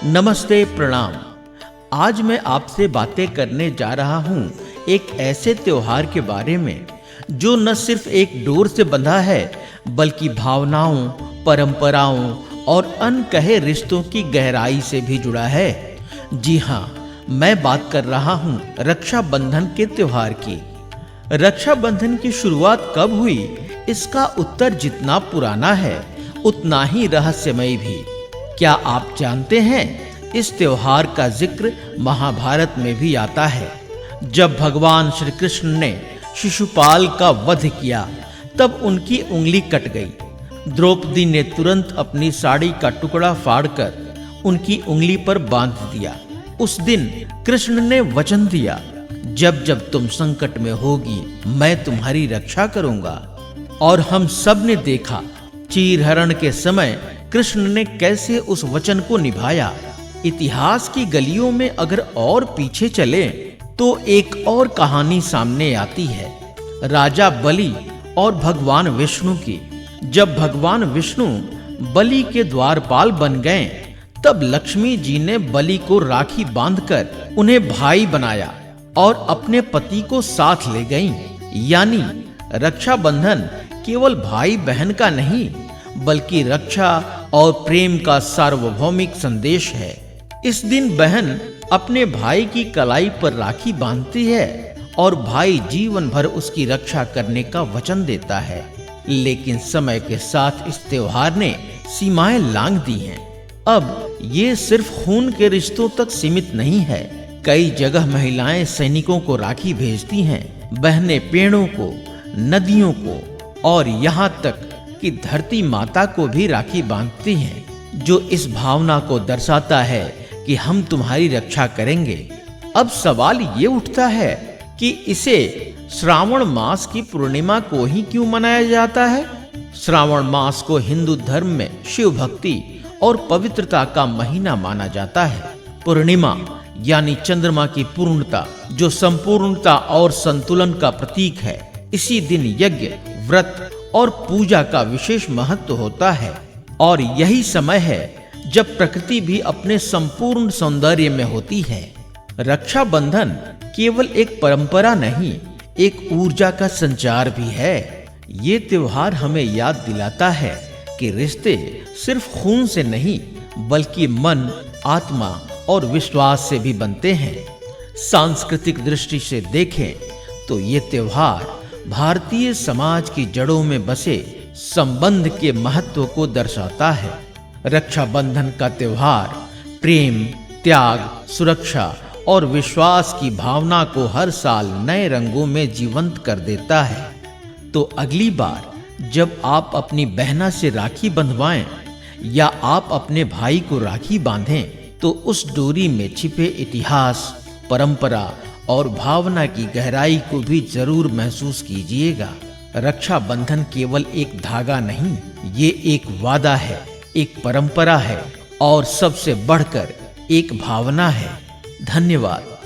नमस्ते प्रणाम। आज मैं आपसे बातें करने जा रहा हूँ एक ऐसे त्योहार के बारे में जो न सिर्फ एक डोर से बंधा है बल्कि भावनाओं, परंपराओं और अनकहे रिश्तों की गहराई से भी जुड़ा है। जी हाँ, मैं बात कर रहा हूँ रक्षाबंधन के त्योहार की। रक्षाबंधन की शुरुआत कब हुई, इसका उत्तर जितना पुराना है उतना ही रहस्यमय भी। क्या आप जानते हैं, इस त्योहार का जिक्र महाभारत में भी आता है। जब भगवान श्री कृष्ण ने शिशुपाल का वध किया तब उनकी उंगली कट गई। द्रौपदी ने तुरंत अपनी साड़ी का टुकड़ा फाड़कर उनकी उंगली पर बांध दिया। उस दिन कृष्ण ने वचन दिया, जब जब तुम संकट में होगी मैं तुम्हारी रक्षा करूंगा। और हम सब ने देखा चीरहरण के समय कृष्ण ने कैसे उस वचन को निभाया। इतिहास की गलियों में अगर और पीछे चले तो एक और कहानी सामने आती है, राजा बलि और भगवान विष्णु की। जब भगवान विष्णु बलि के द्वारपाल बन गए तब लक्ष्मी जी ने बलि को राखी बांधकर उन्हें भाई बनाया और अपने पति को साथ ले गईं। यानी रक्षाबंधन केवल भाई बहन का नहीं बल्कि रक्षा और प्रेम का सार्वभौमिक संदेश है। इस दिन बहन अपने भाई की कलाई पर राखी बांधती है और भाई जीवन भर उसकी रक्षा करने का वचन देता है। लेकिन समय के साथ इस त्योहार ने सीमाएं लांघ दी हैं। अब ये सिर्फ खून के रिश्तों तक सीमित नहीं है। कई जगह महिलाएं सैनिकों को राखी भेजती हैं, बहनें पेड़ों को, नदियों को और यहाँ तक कि धरती माता को भी राखी बांधती हैं, जो इस भावना को दर्शाता है कि हम तुम्हारी रक्षा करेंगे। अब सवाल ये उठता है कि इसे श्रावण मास की पूर्णिमा को ही क्यों मनाया जाता है। श्रावण मास को हिंदू धर्म में शिव भक्ति और पवित्रता का महीना माना जाता है। पूर्णिमा यानी चंद्रमा की पूर्णता, जो संपूर्णता और संतुलन का प्रतीक है। इसी दिन यज्ञ, व्रत और पूजा का विशेष महत्व होता है और यही समय है जब प्रकृति भी अपने संपूर्ण सौंदर्य में होती है। रक्षाबंधन केवल एक परंपरा नहीं, एक ऊर्जा का संचार भी है। ये त्योहार हमें याद दिलाता है कि रिश्ते सिर्फ खून से नहीं बल्कि मन, आत्मा और विश्वास से भी बनते हैं। सांस्कृतिक दृष्टि से देखें तो ये त्योहार भारतीय समाज की जड़ों में बसे संबंध के महत्व को दर्शाता है। रक्षाबंधन का त्योहार प्रेम, त्याग, सुरक्षा और विश्वास की भावना को हर साल नए रंगों में जीवंत कर देता है। तो अगली बार जब आप अपनी बहना से राखी बंधवाएं या आप अपने भाई को राखी बांधें तो उस डोरी में छिपे इतिहास, परंपरा और भावना की गहराई को भी जरूर महसूस कीजिएगा। रक्षाबंधन केवल एक धागा नहीं, ये एक वादा है, एक परंपरा है और सबसे बढ़कर एक भावना है। धन्यवाद।